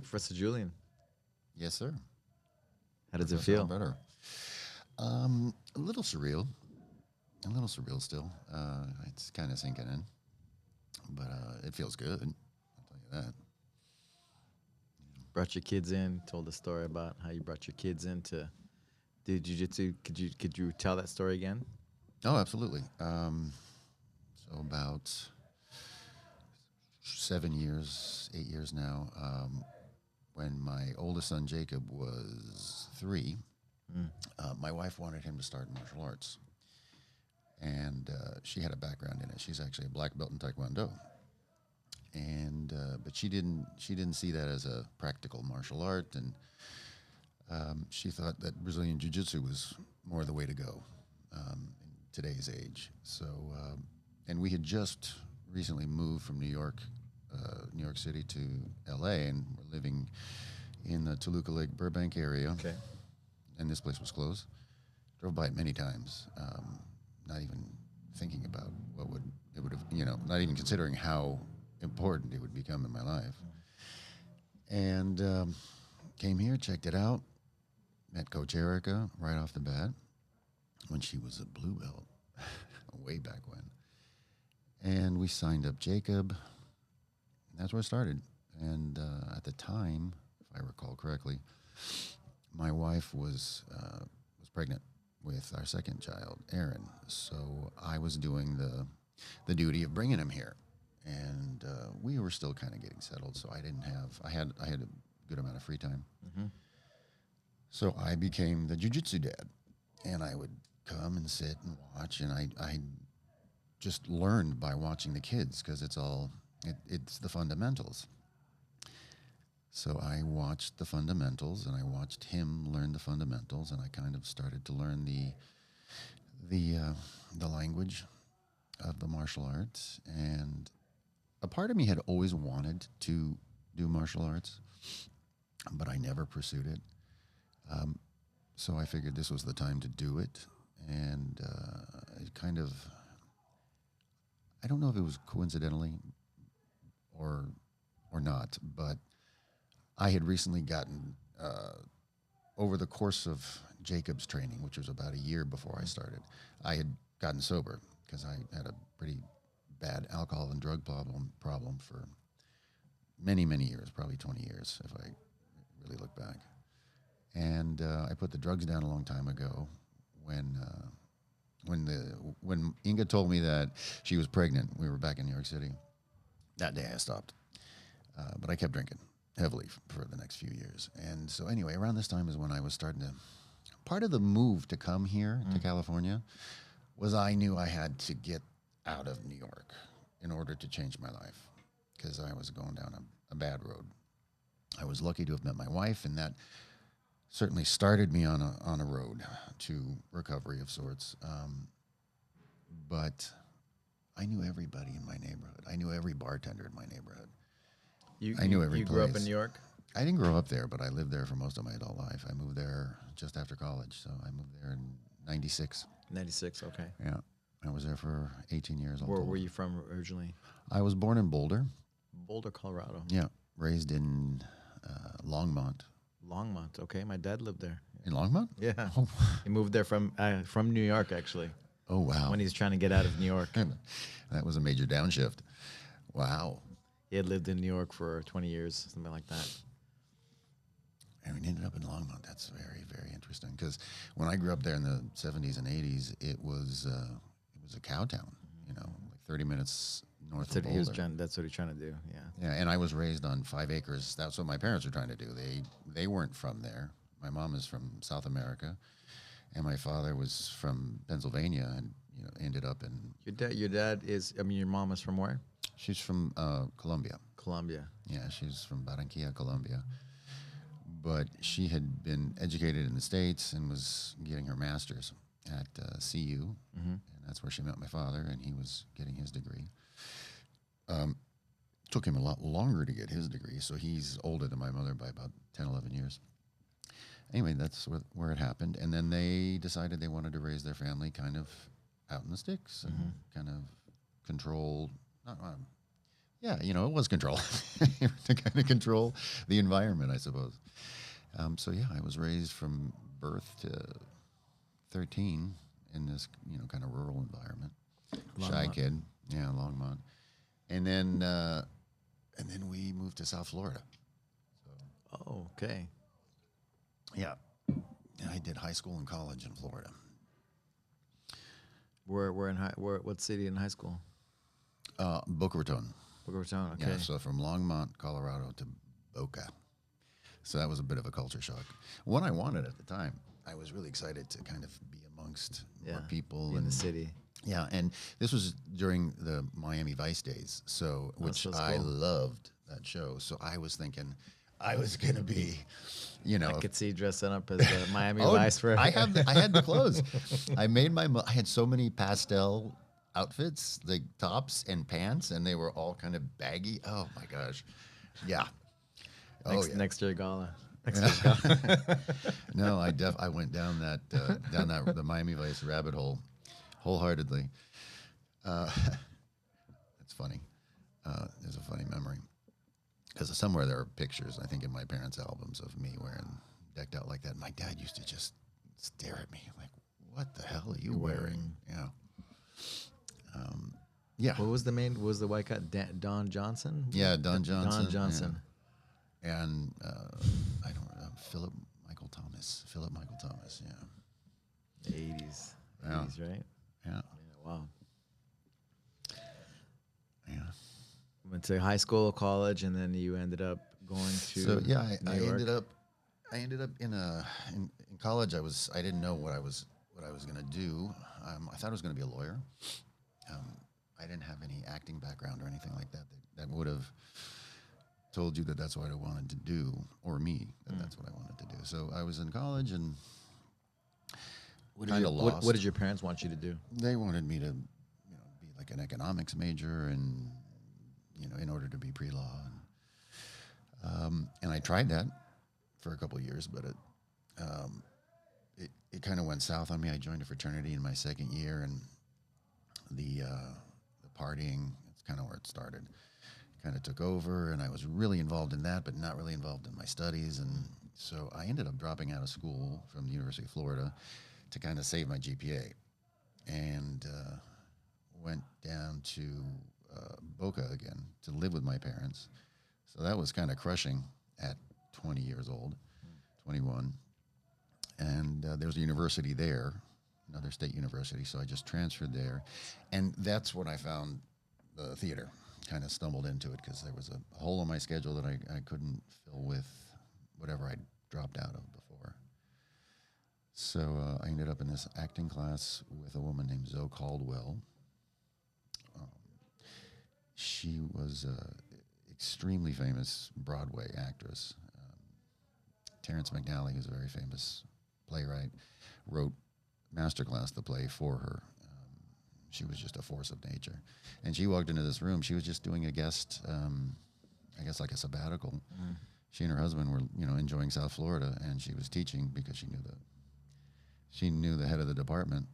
Professor Julian. Yes, sir. How does it Professor feel? Alberto. A little surreal. A little surreal still. It's kind of sinking in, but it feels good. I'll tell you that. Brought your kids in. Told the story about how you brought your kids in to do jiu-jitsu. Could you tell that story again? Oh, absolutely. So about 7 years, 8 years now, when my oldest son Jacob was 3, my wife wanted him to start martial arts, and she had a background in it. She's actually a black belt in Taekwondo, and but she didn't see that as a practical martial art, and she thought that Brazilian Jiu-Jitsu was more the way to go in today's age. So, and we had just recently moved from New York City to L.A., and we're living in the Toluca Lake Burbank area. Okay. And this place was closed. Drove by it many times, not even thinking about it would have, not even considering how important it would become in my life. And came here, checked it out, met Coach Erica right off the bat when she was a blue belt, way back when. And we signed up Jacob. That's where it started. And at the time, if I recall correctly, my wife was pregnant with our second child, Aaron. So I was doing the duty of bringing him here, and we were still kind of getting settled. So I had a good amount of free time. Mm-hmm. So I became the jiu-jitsu dad, and I would come and sit and watch, and I just learned by watching the kids, because it's the fundamentals. So I watched the fundamentals, and I watched him learn the fundamentals, and I kind of started to learn the language of the martial arts. And a part of me had always wanted to do martial arts, but I never pursued it. So I figured this was the time to do it, and it kind of, I don't know if it was coincidentally or not, but I had recently gotten, over the course of Jacob's training, which was about a year before I started, I had gotten sober because I had a pretty bad alcohol and drug problem for many, many years, probably 20 years if I really look back. And I put the drugs down a long time ago when Inga told me that she was pregnant. We were back in New York City. That day I stopped, but I kept drinking heavily for the next few years. And so anyway, around this time is when I was starting to, part of the move to come here to California was I knew I had to get out of New York in order to change my life, because I was going down a bad road. I was lucky to have met my wife, and that certainly started me on a road to recovery of sorts. But I knew everybody in my neighborhood. I knew every bartender in my neighborhood. I knew every You place. grew up in New York? I didn't grow up there, but I lived there for most of my adult life. I moved there just after college, so I moved there in 96. 96, okay. Yeah, I was there for 18 years. Where were you from originally? I was born in Boulder. Boulder, Colorado. Yeah, raised in Longmont. Longmont, okay. My dad lived there. In Longmont? Yeah. Oh. He moved there from New York, actually. Oh, wow. When he's trying to get out of New York. That was a major downshift. Wow. He had lived in New York for 20 years, something like that. And we ended up in Longmont. That's very, very interesting, because when I grew up there in the 70s and 80s, it was a cow town, like 30 minutes north of Boulder. That's what he's trying to do, yeah. Yeah, and I was raised on 5 acres. That's what my parents were trying to do. They weren't from there. My mom is from South America, and my father was from Pennsylvania, and ended up in. Your dad is. I mean, your mom is from where? She's from Colombia. Colombia. Yeah, she's from Barranquilla, Colombia. But she had been educated in the States and was getting her master's at CU, and that's where she met my father, and he was getting his degree. Took him a lot longer to get his degree, so he's older than my mother by about 10, 11 years. Anyway, that's where it happened. And then they decided they wanted to raise their family kind of out in the sticks and kind of control, Yeah, it was control to kind of control the environment, I suppose. So yeah, I was raised from birth to 13 in this, kind of rural environment. Shy Longmont. kid, yeah, Longmont, and then we moved to South Florida. Oh, okay. Yeah, I did high school and college in Florida. What city in high school? Boca Raton. Boca Raton. Okay. Yeah, so from Longmont, Colorado to Boca. So that was a bit of a culture shock. What I wanted at the time, I was really excited to kind of be amongst more people in the city. Yeah, and this was during the Miami Vice days, which I cool. loved that show. So I was thinking I was going to be, I could see you dressing up as the Miami Vice for. I had the clothes. I had so many pastel outfits, like tops and pants, and they were all kind of baggy. Oh my gosh, yeah. Next year gala. No, I went down the Miami Vice rabbit hole wholeheartedly. That's funny. There's a funny memory. Because somewhere there are pictures, I think, in my parents' albums of me wearing decked out like that. And my dad used to just stare at me like, "What the hell are you wearing?" Yeah. Yeah. What was the white guy? Don Johnson? Yeah, Don Johnson. Don Johnson. Yeah. And I don't know, Philip Michael Thomas. Yeah. The 80s. Yeah. 80s, right? Yeah. Wow. Yeah. Went to high school, college, and then you ended up going to I New York. ended up in college. I didn't know what I was going to do. I thought I was going to be a lawyer. I didn't have any acting background or anything like that that would have told you that that's what I wanted to do, or me that that's what I wanted to do. So I was in college and kind of lost. What did your parents want you to do? They wanted me to, be like an economics major, and in order to be pre-law, and I tried that for a couple of years, but it kind of went south on me. I joined a fraternity in my second year, and the partying, it's kind of where it started, kind of took over, and I was really involved in that, but not really involved in my studies, and so I ended up dropping out of school from the University of Florida to kind of save my GPA, and went down to Boca again to live with my parents. So that was kind of crushing at 20 years old, 21. And there was a university there, another state university, so I just transferred there. And that's when I found the theater, kind of stumbled into it because there was a hole in my schedule that I couldn't fill with whatever I dropped out of before. So I ended up in this acting class with a woman named Zoe Caldwell. She was an extremely famous Broadway actress. Terrence McNally, who's a very famous playwright, wrote Masterclass, the play, for her. She was just a force of nature. And she walked into this room. She was just doing a guest, I guess like a sabbatical. She and her husband were, enjoying South Florida, and she was teaching because she knew the head of the department.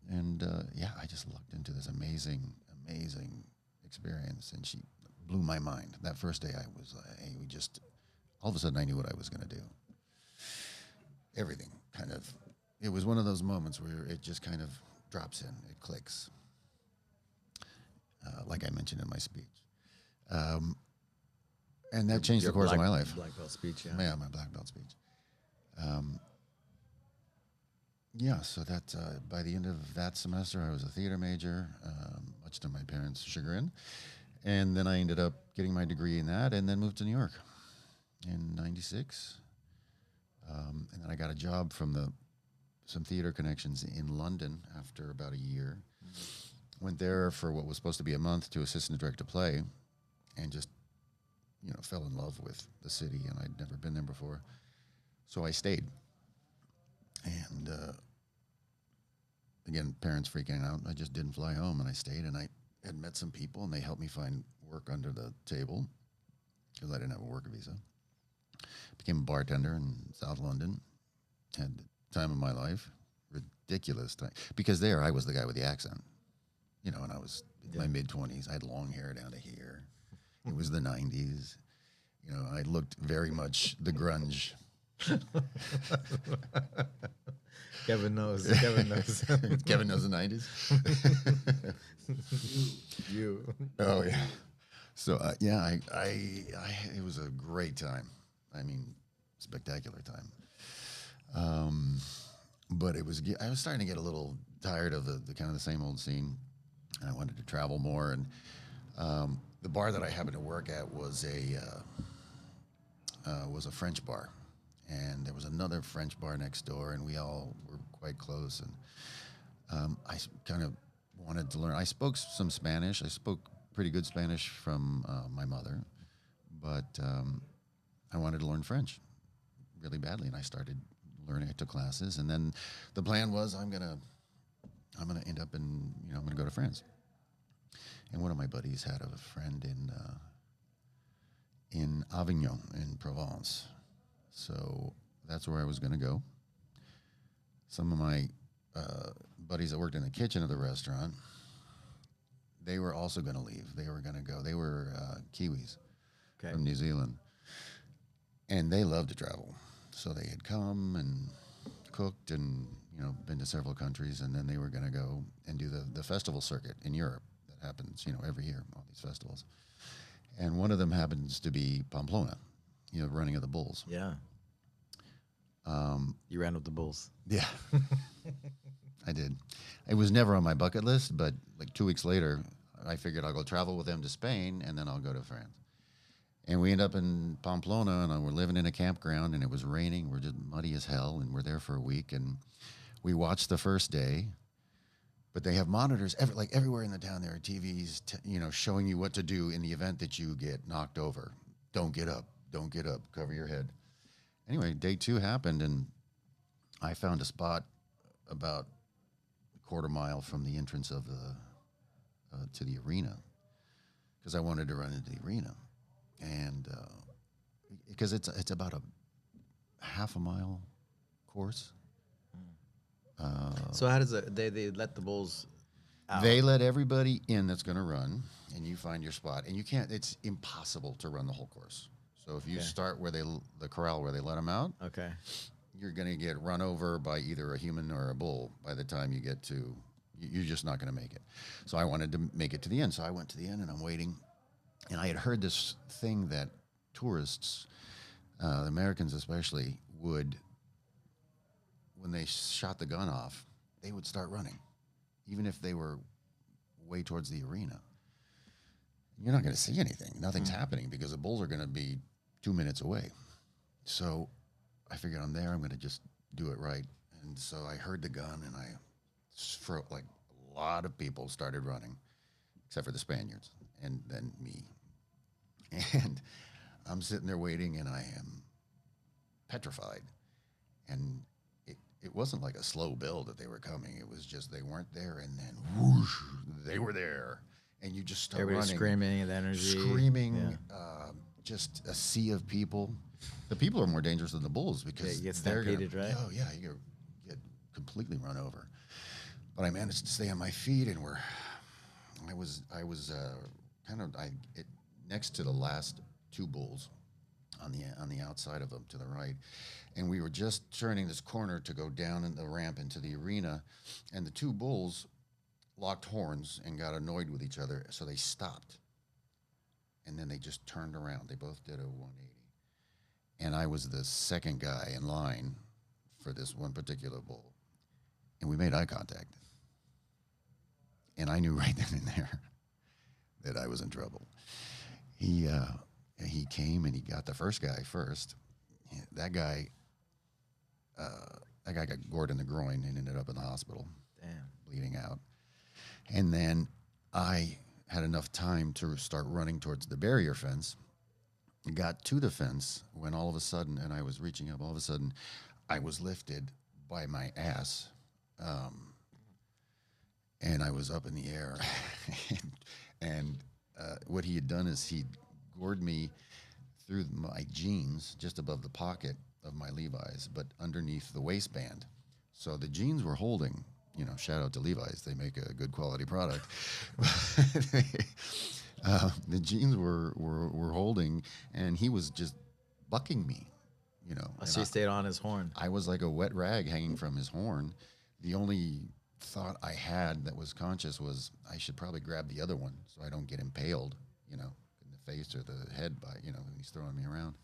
And I just looked into this amazing experience, and she blew my mind. That first day, all of a sudden I knew what I was going to do. Everything it was one of those moments where it just kind of drops in, it clicks, like I mentioned in my speech. And that changed the course of my life. Black belt speech, yeah. Yeah, my black belt speech. So that by the end of that semester, I was a theater major, much to my parents' chagrin. And then I ended up getting my degree in that, and then moved to New York in '96. And then I got a job from some theater connections in London after about a year. Went there for what was supposed to be a month to assistant direct a play, and just, fell in love with the city, and I'd never been there before. So I stayed. And again, parents freaking out. I just didn't fly home, and I stayed, and I had met some people, and they helped me find work under the table because I didn't have a work visa. Became a bartender in South London. Had the time of my life. Ridiculous time. Because there, I was the guy with the accent. And I was in my mid-20s. I had long hair down to here. It was the 90s. You know, I looked very much the grunge. Kevin knows. Kevin knows. Kevin knows the 90s. You. Oh yeah. So yeah, it was a great time. I mean, spectacular time. But I was starting to get a little tired of the kind of the same old scene. I wanted to travel more, and the bar that I happened to work at was a French bar, and there was another French bar next door, and we all were quite close. And I kind of wanted to learn. I spoke some Spanish. I spoke pretty good Spanish from my mother, but I wanted to learn French really badly, and I started learning. I took classes, and then the plan was I'm gonna end up in I'm gonna go to France. And one of my buddies had a friend in Avignon in Provence, so that's where I was gonna go. Some of my buddies that worked in the kitchen of the restaurant, they were also gonna leave. They were gonna go. They were Kiwis from New Zealand, and they loved to travel. So they had come and cooked and been to several countries, and then they were going to go and do the festival circuit in Europe that happens every year, all these festivals. And one of them happens to be Pamplona, running of the bulls. Yeah. You ran with the bulls. Yeah, I did. It was never on my bucket list, but like 2 weeks later, I figured I'll go travel with them to Spain, and then I'll go to France. And we end up in Pamplona, and we're living in a campground, and it was raining. We're just muddy as hell, and we're there for a week. And we watched the first day, but they have monitors everywhere in the town. There are TVs, showing you what to do in the event that you get knocked over. Don't get up. Don't get up. Cover your head. Anyway, day 2 happened, and I found a spot about a quarter mile from the entrance of to the arena, because I wanted to run into the arena. And because it's about a half a mile course. So how does they let the bulls out? They let everybody in that's going to run, and you find your spot. And you can't. It's impossible to run the whole course. So if you start where the corral where they let them out, you're going to get run over by either a human or a bull by the time you get to. You're just not going to make it. So I wanted to make it to the end. So I went to the end, and I'm waiting. And I had heard this thing that tourists, the Americans especially, would, when they shot the gun off, they would start running, even if they were way towards the arena. You're not going to see anything. Nothing's happening because the bulls are going to be 2 minutes away. So I figured I'm there. I'm going to just do it right. And so I heard the gun, and for like a lot of people started running, except for the Spaniards, and then me. And I'm sitting there waiting, and I am petrified. And it wasn't like a slow build that they were coming. It was just they weren't there, and then whoosh, they were there. And you just start Everybody running. screaming and energy. Screaming, just a sea of people. The people are more dangerous than the bulls because you get they're stampeded, right? Oh, yeah, you get completely run over. But I managed to stay on my feet, and I was next to the last 2 bulls on the outside of them to the right, and we were just turning this corner to go down in the ramp into the arena, and the 2 bulls locked horns and got annoyed with each other, so they stopped, and then they just turned around. They both did a 180, and I was the second guy in line for this one particular bull, and we made eye contact, and I knew right then and there that I was in trouble. He came and he got the first guy first. That guy got gored in the groin and ended up in the hospital. Damn. Bleeding out. And then I had enough time to start running towards the barrier fence. Got to the fence when all of a sudden, and I was reaching up, all of a sudden, I was lifted by my ass. And I was up in the air. and what he had done is he gored me through my jeans just above the pocket of my Levi's, but underneath the waistband. So the jeans were holding, shout out to Levi's. They make a good quality product. The jeans were holding, and he was just bucking me, you know. Oh, so he stayed on his horn. I was like a wet rag hanging from his horn. The only thought I had that was conscious was I should probably grab the other one so I don't get impaled, you know, in the face or the head by, you know, when he's throwing me around.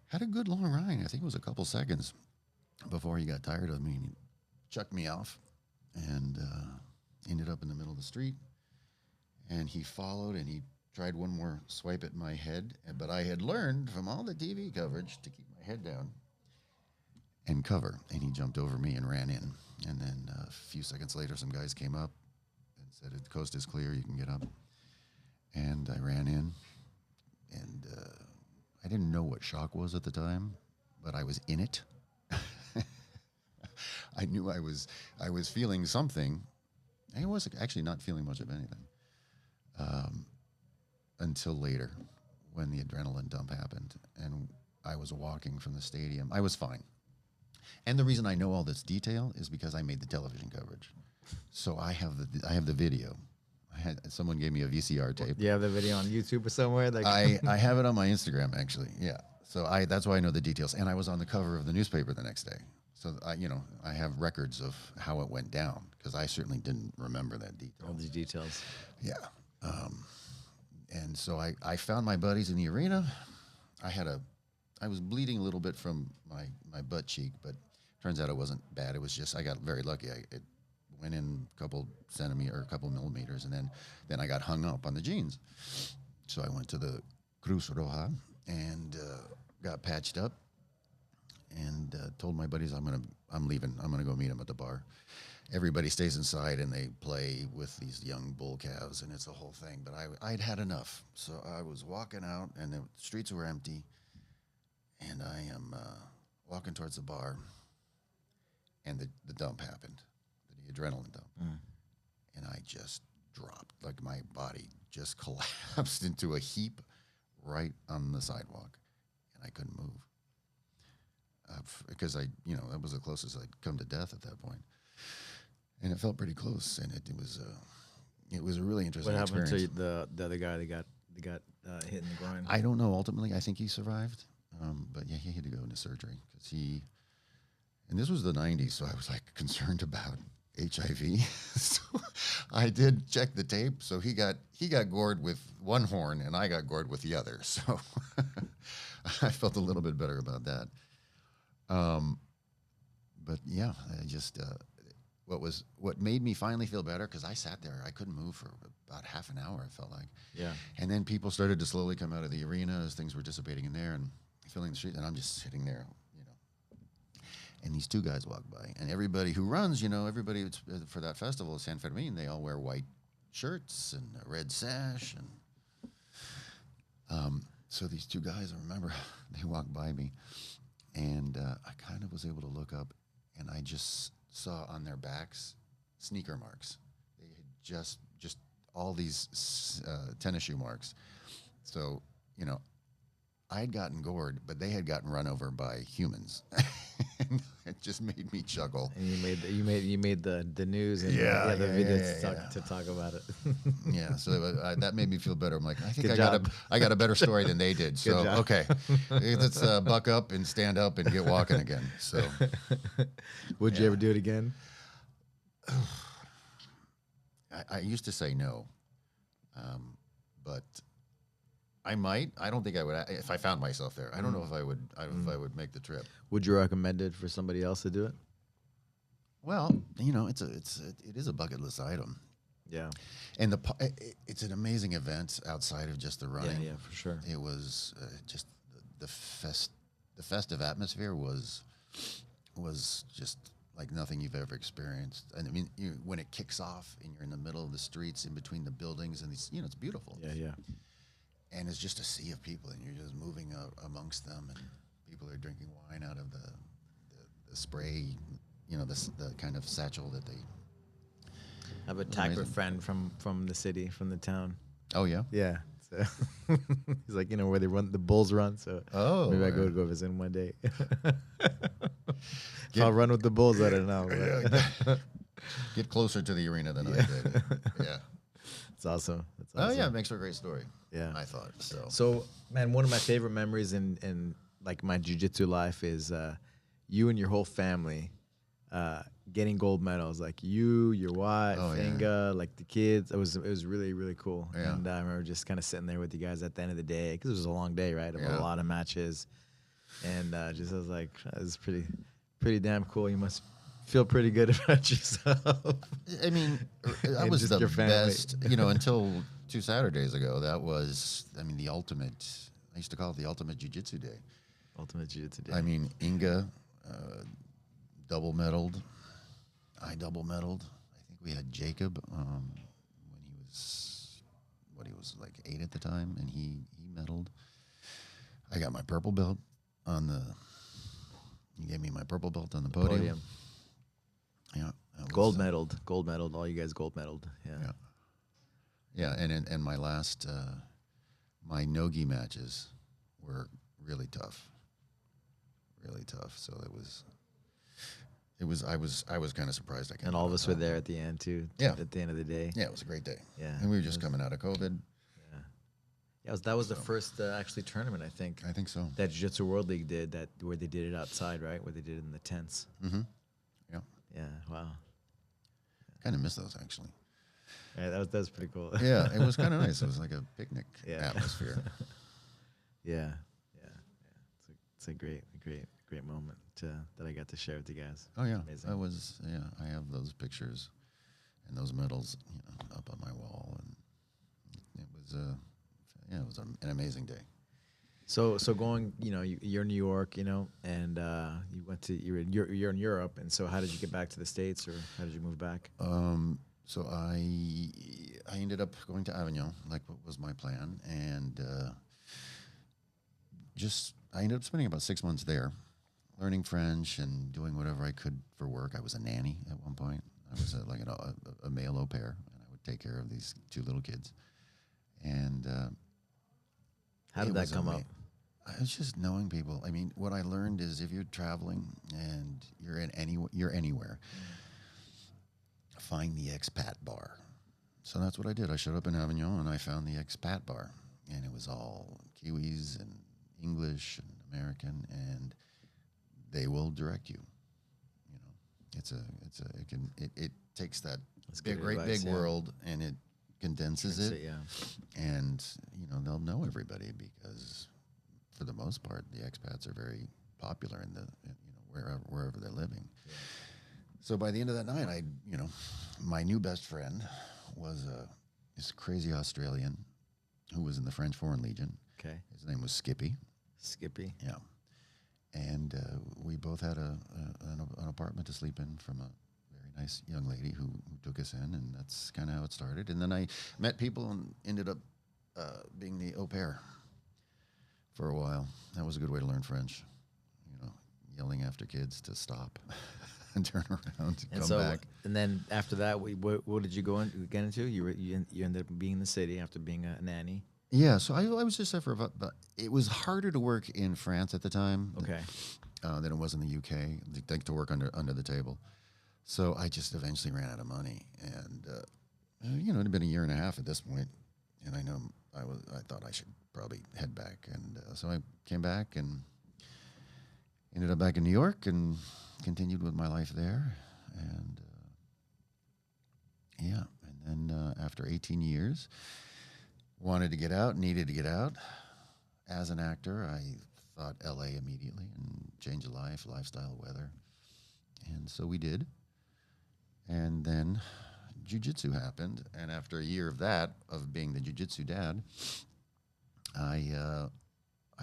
Had a good long ride. I think it was a couple seconds before he got tired of me and he chucked me off and ended up in the middle of the street. And he followed and he tried one more swipe at my head. But I had learned from all the TV coverage to keep my head down and cover. And he jumped over me and ran in. And then a few seconds later, some guys came up and said, the coast is clear, you can get up. And I ran in. And I didn't know what shock was at the time, but I was in it. I knew I was feeling something. I was actually not feeling much of anything. Until later when the adrenaline dump happened and I was walking from the stadium. I was fine. And the reason I know all this detail is because I made the television coverage. So I have the video. Someone gave me a VCR tape. Do you have the video on YouTube or somewhere? Like I have it on my Instagram actually. Yeah. So that's why I know the details. And I was on the cover of the newspaper the next day. So I have records of how it went down because I certainly didn't remember that detail. all these details. Yeah. And so I found my buddies in the arena. I was bleeding a little bit from my butt cheek, but turns out it wasn't bad. It was just, I got very lucky. It went in a couple millimeters, and then I got hung up on the jeans. So I went to the Cruz Roja and got patched up and told my buddies I'm leaving. I'm gonna go meet them at the bar. Everybody stays inside and they play with these young bull calves, and it's a whole thing. But I'd had enough, so I was walking out, and the streets were empty, and I am walking towards the bar, and the dump happened, the adrenaline dump, and I just dropped, like my body just collapsed into a heap right on the sidewalk, and I couldn't move because that was the closest I'd come to death at that point. And it felt pretty close, and it was a really interesting experience. What happened to the other guy that got hit in the groin? I don't know. Ultimately, I think he survived, but yeah, he had to go into surgery because and this was the '90s, so I was like concerned about HIV. So I did check the tape. So he got gored with one horn, and I got gored with the other. So I felt a little bit better about that. But yeah, I just. What made me finally feel better, because I sat there, I couldn't move for about half an hour, it felt like. Yeah. And then people started to slowly come out of the arena as things were dissipating in there and filling the street, and I'm just sitting there, And these two guys walk by, and everybody who runs, everybody for that festival, San Fermin, they all wear white shirts and a red sash, and so these two guys, I remember, they walked by me, and I kind of was able to look up, and I just saw on their backs sneaker marks. They had just all these tennis shoe marks. So, I had gotten gored, but they had gotten run over by humans. And it just made me chuckle. And you made the news and the videos to talk about it. Yeah, so that made me feel better. I'm like, I think I got a better story than they did. So okay, let's buck up and stand up and get walking again. So, would you ever do it again? I used to say no, but I might. I don't think I would if I found myself there. I don't know if I would. If I would make the trip. Would you recommend it for somebody else to do it? Well, it is a bucket list item. Yeah, and it's an amazing event outside of just the running. Yeah, for sure. It was just the festive atmosphere was just like nothing you've ever experienced. And I mean, when it kicks off and you're in the middle of the streets, in between the buildings, and it's beautiful. Yeah. And it's just a sea of people, and you're just moving amongst them, and people are drinking wine out of the spray, the kind of satchel that they. I have a Tiger friend from the city, from the town. Oh yeah. Yeah. So he's like, where they run, the Bulls run. So maybe I go visit him one day. I'll run with the Bulls. I don't know. Get closer to the arena than I did. Yeah. That's awesome. That's Oh awesome. yeah, it makes for a great story. Yeah. I thought so. So, man, one of my favorite memories in like my jiu-jitsu life is you and your whole family getting gold medals. Like you, your wife, Oh, yeah. Inga, like the kids. It was really, really cool. Yeah. And I remember just kind of sitting there with you guys at the end of the day because it was a long day, right? Of Yeah. a lot of matches. And just I was like, it was pretty damn cool. You must feel pretty good about yourself. I mean, I And was just the your family. best, until 2 Saturdays ago. That was, the ultimate. I used to call it the ultimate jiu-jitsu day. Ultimate jiu-jitsu day. I mean, Inga double medaled. I double medaled. I think we had Jacob when he was like 8 at the time, and he medaled. I got my purple belt he gave me my purple belt on the podium. Yeah. Gold medaled. All you guys gold medaled. Yeah. Yeah, and my last my no-gi matches were really tough. Really tough. So I was kind of surprised I came And all out of us on were top. there at the end too. Yeah. At the end of the day. Yeah, it was a great day. Yeah. And we were just coming out of COVID. Yeah, that was the first actually tournament I think I think so. that Jiu-Jitsu World League did where they did it outside, right? Where they did it in the tents. Mm-hmm. Yeah. Yeah. Wow. Kind of miss those actually. Yeah, that was pretty cool. Yeah, it was kind of nice. It was like a picnic Yeah. atmosphere. Yeah. It's a great moment that I got to share with you guys. Oh yeah, Amazing. I have those pictures and those medals, up on my wall, and it was an amazing day. So going, you're in New York, and you went to you're in Europe, and so how did you get back to the States, or how did you move back? So I ended up going to Avignon, like what was my plan, and I ended up spending about 6 months there, learning French and doing whatever I could for work. I was a nanny at one point. I was a male au pair, and I would take care of these 2 little kids. And How did that come up? I was just knowing people. I mean, what I learned is if you're traveling and you're anywhere, find the expat bar. So that's what I did. I showed up in Avignon and I found the expat bar, and it was all Kiwis and English and American, and they will direct you. It takes that great big world and it condenses it. And they'll know everybody because for the most part the expats are very popular in wherever they're living. So by the end of that night, my new best friend was this crazy Australian who was in the French Foreign Legion. Okay. His name was Skippy. Yeah. And we both had an apartment to sleep in from a very nice young lady who took us in, and that's kind of how it started. And then I met people and ended up being the au pair for a while. That was a good way to learn French, yelling after kids to stop and turn around and come back. And then after that, what did you get into? You ended up being in the city after being a nanny. Yeah, so I was just there for about. It was harder to work in France at the time. Okay. Than it was in the UK. Like to work under the table. So I just eventually ran out of money, and it had been a year and a half at this point, and I know I thought I should probably head back, and so I came back and ended up back in New York and continued with my life there, and and then after 18 years. Wanted to get out, needed to get out. As an actor, I thought LA immediately and change of life, lifestyle, weather. And so we did. And then jiu-jitsu happened. And after a year of that, of being the jiu-jitsu dad, I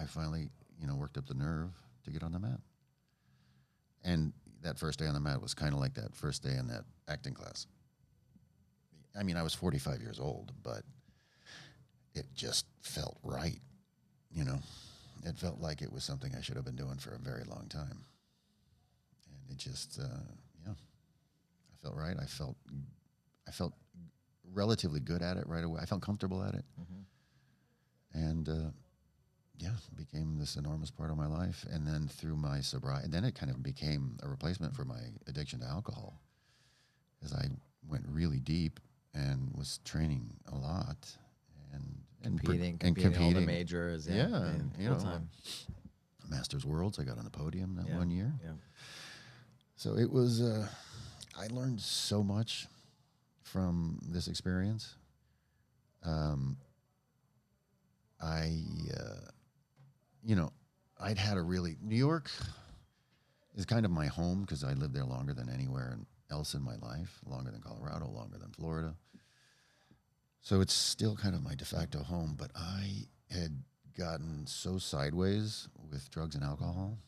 finally, worked up the nerve to get on the mat. And that first day on the mat was kind of like that first day in that acting class. I mean, I was 45 years old, but it just felt right, It felt like it was something I should have been doing for a very long time. And it just, I felt right. I felt relatively good at it right away. I felt comfortable at it. Mm-hmm. And, it became this enormous part of my life. And then through my sobriety, and then it kind of became a replacement for my addiction to alcohol. As I went really deep and was training a lot and competing all the majors. Yeah, and you full know, time. Masters Worlds. I got on the podium that Yeah. 1 year. Yeah. So it was. I learned so much from this experience. You know, I'd had a really New York is kind of my home because I lived there longer than anywhere else in my life, longer than Colorado, longer than Florida. So it's still kind of my de facto home, but I had gotten so sideways with drugs and alcohol,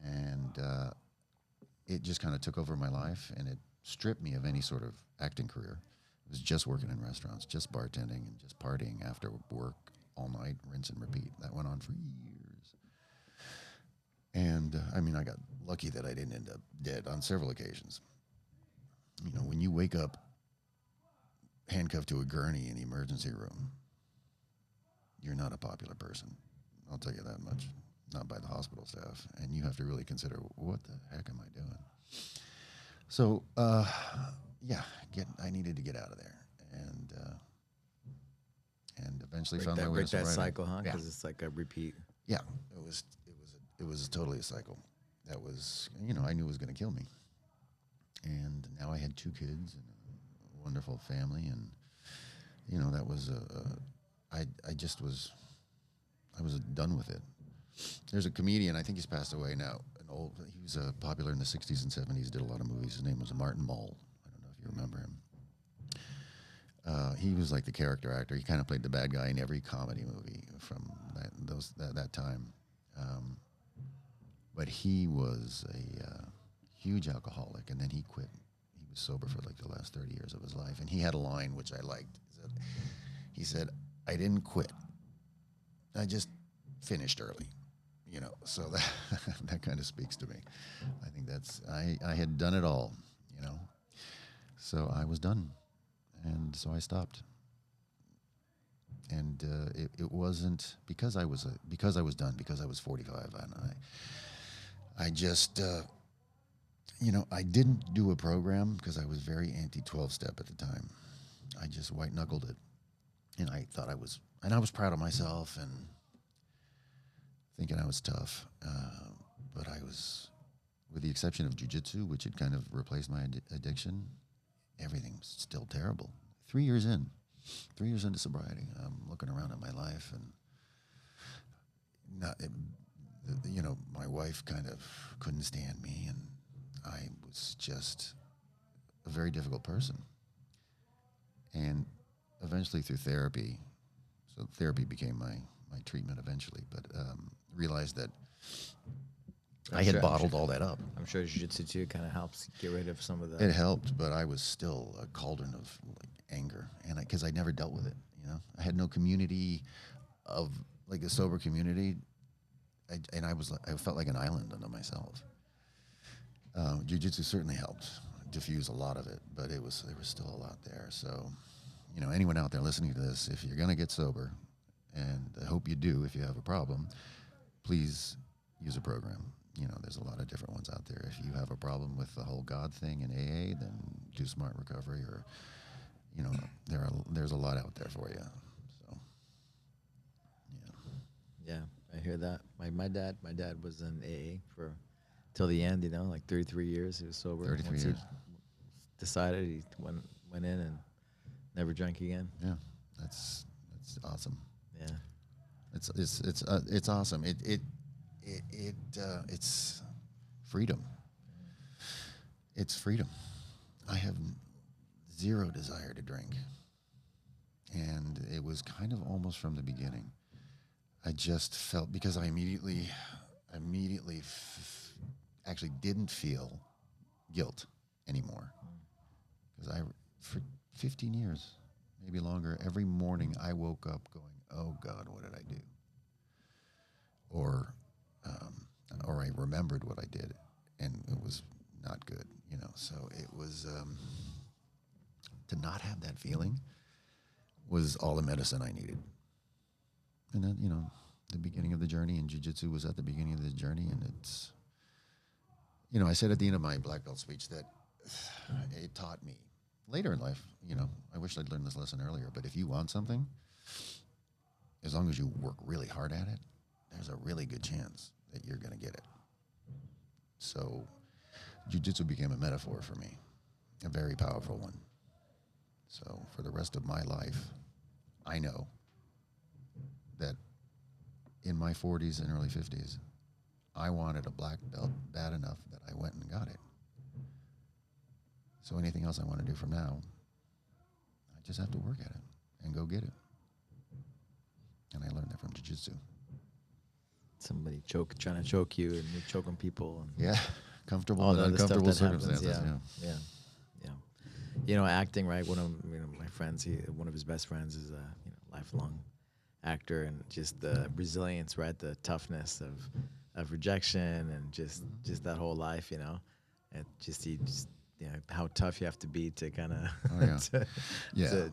and it just kind of took over my life, and it stripped me of any sort of acting career. It was just working in restaurants, just bartending, and just partying after work all night, rinse and repeat. That went on for years. And I mean, I got lucky that I didn't end up dead on several occasions. You know, when you wake up handcuffed to a gurney in the emergency room, you're not a popular person. I'll tell you that much. Not by the hospital staff. And you have to really consider, what the heck am I doing? So, yeah, I needed to get out of there. And eventually found my way to break that sobriety. cycle, huh? Yeah. Because it's like a repeat. Yeah, it was totally a cycle. That was, you know, I knew it was going to kill me. And now I had 2 kids and a wonderful family, and you know, that was I was done with it. There's a comedian, I think he's passed away now. He was popular in the 60s and 70s. Did a lot of movies. His name was Martin Mull. I don't know if you remember him. He was like the character actor. He kind of played the bad guy in every comedy movie from that time. But he was a huge alcoholic, and then he quit. He was sober for like the last 30 years of his life. And he had a line which I liked. He said, "I didn't quit. I just finished early." You know, so that kind of speaks to me. I think I had done it all, you know. So I was done. And so I stopped. And it wasn't because I was done, because I was 45, and I just you know, I didn't do a program because I was very anti-12-step at the time. I just white-knuckled it. And I thought I was proud of myself and thinking I was tough. But I was, with the exception of jiu-jitsu, which had kind of replaced my addiction, everything was still terrible. 3 years into sobriety, I'm looking around at my life, and you know, my wife kind of couldn't stand me, and I was just a very difficult person. And eventually through therapy, so therapy became my treatment eventually, but realized that I had bottled all that up. I'm sure jiu-jitsu too kind of helps get rid of some of that. It helped, but I was still a cauldron of like anger, and because I never dealt with it, you know, I had no community of like a sober community, and I felt like an island unto myself. Jiu-jitsu certainly helped diffuse a lot of it, but there was still a lot there. So, you know, anyone out there listening to this, if you're gonna get sober, and I hope you do, if you have a problem, please use a program. You know, there's a lot of different ones out there. If you have a problem with the whole God thing in AA, then do Smart Recovery, or, you know, there's a lot out there for you. So, yeah, I hear that. My dad was in AA for till the end. You know, like 33 years he was sober. 33 Once years. He decided, he went in and never drank again. Yeah, that's awesome. Yeah, it's awesome. It's freedom. It's freedom. I have zero desire to drink, and it was kind of almost from the beginning. I just felt, because I immediately actually didn't feel guilt anymore, because for 15 years, maybe longer, every morning I woke up going, "Oh God, what did I do?" Or I remembered what I did, and it was not good, you know. So it was to not have that feeling was all the medicine I needed. And then, you know, the beginning of the journey, and jiu-jitsu was at the beginning of the journey, and it's, you know, I said at the end of my black belt speech that it taught me, later in life, I wish I'd learned this lesson earlier, but if you want something, as long as you work really hard at it, there's a really good chance that you're going to get it. So jiu-jitsu became a metaphor for me, a very powerful one. So for the rest of my life, I know that in my 40s and early 50s, I wanted a black belt bad enough that I went and got it. So anything else I want to do from now, I just have to work at it and go get it. And I learned that from jiu-jitsu. Somebody trying to choke you, and you're choking people. And Yeah, comfortable all and the other stuff uncomfortable that happens, circumstances. Yeah. Acting, right? One of my friends, one of his best friends is a lifelong actor, and just the resilience, right? The toughness of rejection, and just that whole life, and how tough you have to be to kind of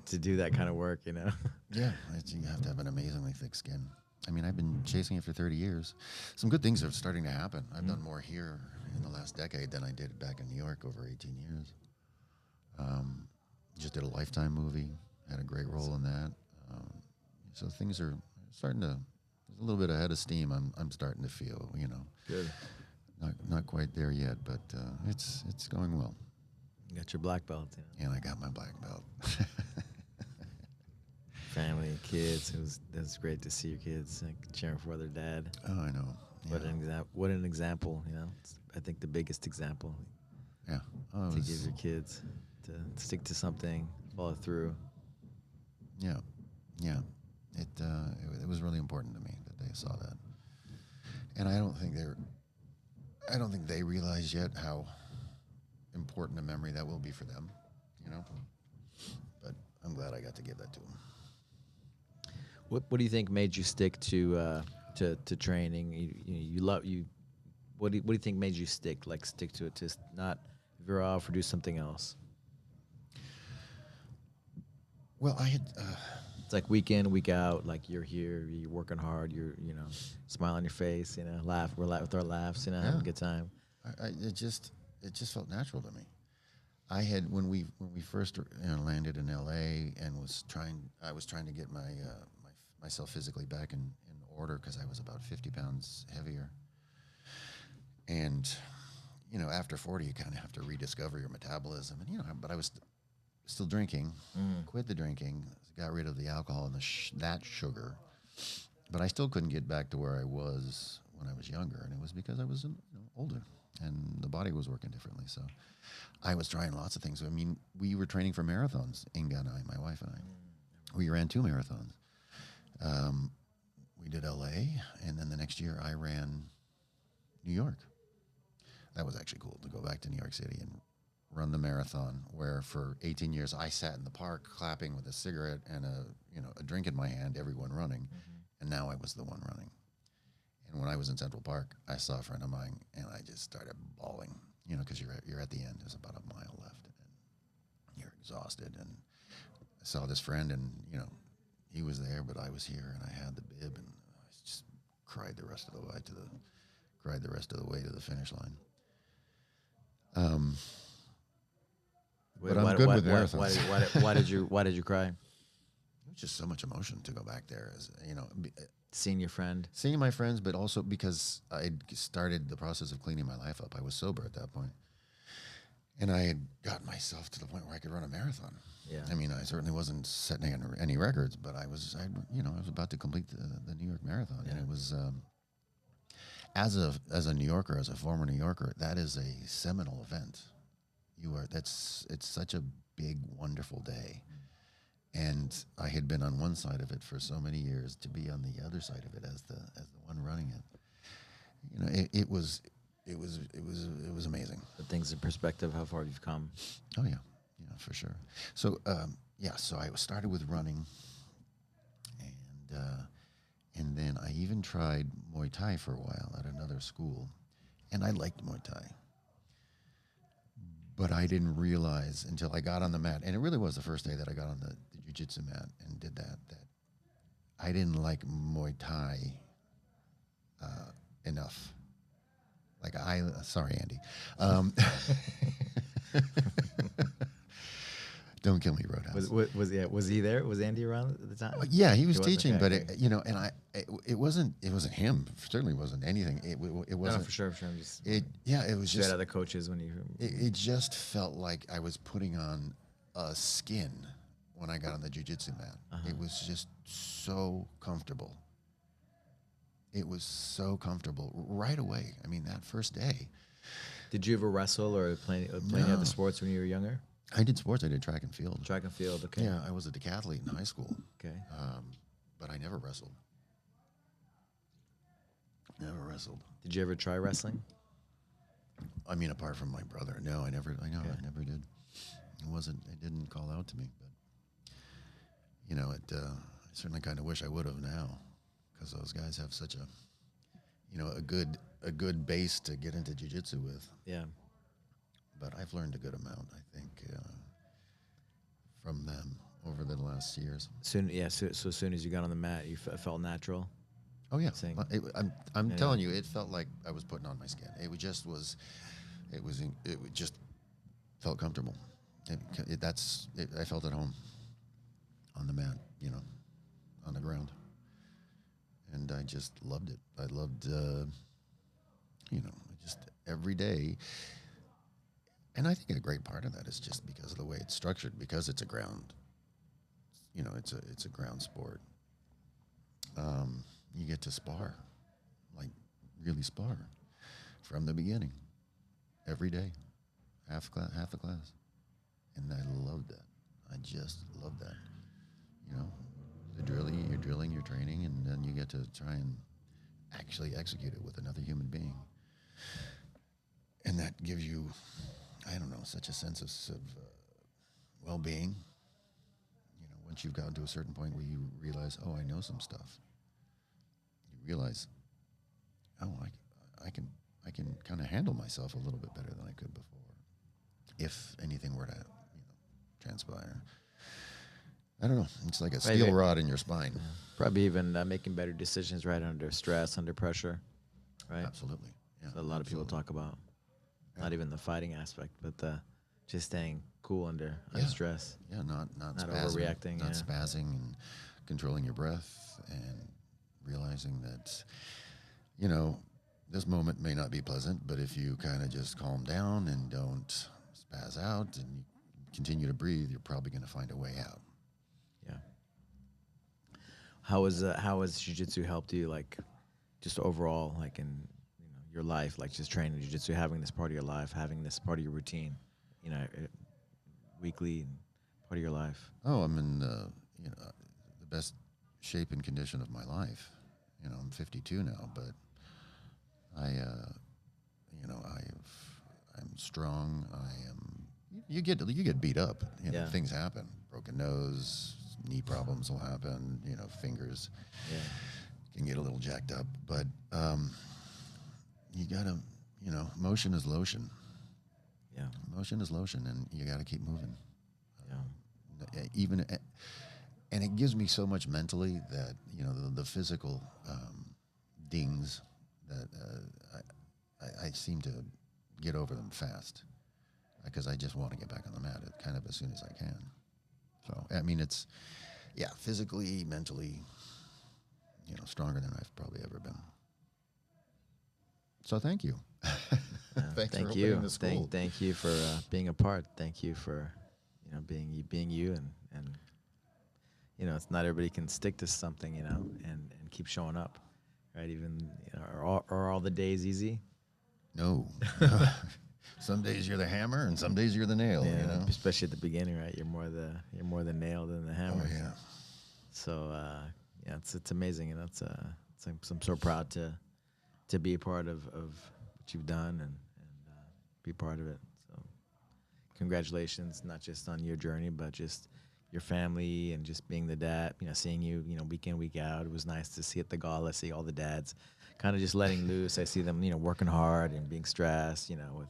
to do that kind of work, Yeah, you have to have an amazingly thick skin. I mean, I've been chasing it for 30 years. Some good things are starting to happen. I've done more here in the last decade than I did back in New York over 18 years. Just did a Lifetime movie, had a great role in that. So things are starting to, there's a little bit ahead of steam. I'm starting to feel, good. Not quite there yet, but it's going well. You got your black belt. And I got my black belt. Family, kids. It was great to see your kids cheering for their dad. Oh, I know. Yeah. What an example. It's, I think the biggest example. Yeah. To give your kids to stick to something, follow through. Yeah. It was really important to me that they saw that, and I don't think they realize yet how important a memory that will be for them. But I'm glad I got to give that to them. What do you think made you stick to training? What do you think made you stick to it, to not veer off or do something else? Well, I had. It's like week in, week out. Like you're here, you're working hard. You're smile on your face. Laugh. We're with our laughs. Having a good time. It just felt natural to me. I had when we first landed in L.A. and I was trying to get myself physically back in order because I was about 50 pounds heavier. And after 40, you kind of have to rediscover your metabolism. And but I was still drinking. Quit the drinking. Got rid of the alcohol and that sugar, but I still couldn't get back to where I was when I was younger, and it was because I was older and the body was working differently. So I was trying lots of things. I mean, we were training for marathons, Inga and I, my wife and I. We ran 2 marathons. We did LA, and then the next year I ran New York. That was actually cool to go back to New York City and run the marathon, where for 18 years I sat in the park clapping with a cigarette and a drink in my hand, everyone running, and now I was the one running. And when I was in Central Park, I saw a friend of mine, and I just started bawling, because you're at the end. There's about a mile left, and you're exhausted. And I saw this friend, and he was there, but I was here, and I had the bib, and I just cried the rest of the way to the finish line. But I'm good with marathons. Why did you cry? It was just so much emotion to go back there, Seeing your friend, seeing my friends, but also because I started the process of cleaning my life up. I was sober at that point, and I had gotten myself to the point where I could run a marathon. Yeah. I mean, I certainly wasn't setting any records, but I was about to complete the New York Marathon, and it was as a New Yorker, as a former New Yorker, that is a seminal event. It's such a big, wonderful day. And I had been on one side of it for so many years, to be on the other side of it as the one running it. It was amazing. The things in perspective, how far you've come. Oh yeah, for sure. So so I started with running, and then I even tried Muay Thai for a while at another school, and I liked Muay Thai. But I didn't realize until I got on the mat, and it really was the first day that I got on the jiu-jitsu mat and did that I didn't like Muay Thai enough. Sorry, Andy. Don't kill me, Roadhouse. Was he there? Was Andy around at the time? Yeah, he was He was? teaching, Okay, but okay. it wasn't him. Certainly wasn't anything. It No, wasn't. for sure. I'm just It was you had just other coaches when you. it just felt like I was putting on a skin when I got on the jiu-jitsu mat. It was just so comfortable. It was so comfortable right away. I mean, that first day. Did you ever wrestle or play any No. other sports when you were younger? I did sports. I did track and field. Track and field. Okay. Yeah, I was a decathlete in high school, Okay. but I never wrestled. Never wrestled. Did you ever try wrestling? I mean, apart from my brother, no, I never. I know, Okay. I never did. It didn't call out to me, but I certainly kind of wish I would have now, because those guys have such a good base to get into jiu-jitsu with. Yeah. But I've learned a good amount, I think, from them over the last years. So as soon as you got on the mat, you felt natural. Oh yeah, Saying- I'm Yeah. telling you, it felt like I was putting on my skin. It just felt comfortable. I felt at home on the mat, on the ground, and I just loved it. I loved, just every day. And I think a great part of that is just because of the way it's structured, because it's a ground. It's a ground sport. You get to spar, like really spar, from the beginning, every day, half a class, and I love that. I just love that. The drilling, you're training, and then you get to try and actually execute it with another human being, and that gives you, I don't know, such a sense of well-being. Once you've gotten to a certain point where you realize, oh, I know some stuff. You realize, oh, I can kind of handle myself a little bit better than I could before, if anything were to transpire. I don't know. It's like a steel rod in your spine. Probably even making better decisions right under stress, under pressure, right? Absolutely. Yeah. So a lot of people talk about not even the fighting aspect, but just staying cool under stress. Yeah, not spazzing, overreacting, not yeah. spazzing, and controlling your breath, and realizing that, this moment may not be pleasant, but if you kind of just calm down and don't spaz out and you continue to breathe, you're probably going to find a way out. Yeah. How has jiu-jitsu helped you, like, just overall, like in your life, like just training jiu-jitsu, having this part of your life, having this part of your routine, weekly and part of your life? Oh, I'm in the best shape and condition of my life. I'm 52 now, but I'm strong. I am. You get beat up. Yeah. Things happen. Broken nose, knee problems will happen. Fingers can get a little jacked up. But you gotta, motion is lotion. Yeah. Motion is lotion, and you gotta keep moving. Yeah. And it gives me so much mentally that the physical dings that I seem to get over them fast, because I just want to get back on the mat kind of as soon as I can. So I mean, it's physically, mentally, stronger than I've probably ever been. So thank you. Thanks for opening the school. Thank you for being a part. Thank you for being you, and it's not everybody can stick to something, and keep showing up, right? Even are all the days easy? No. Some days you're the hammer, and some days you're the nail. Yeah, especially at the beginning, right? You're more the nail than the hammer. Oh yeah. So it's amazing, and I'm so proud to be a part of what you've done and be part of it. So congratulations, not just on your journey, but just your family and just being the dad. Seeing you, week in, week out. It was nice to see at the gala, see all the dads kind of just letting loose. I see them, working hard and being stressed, with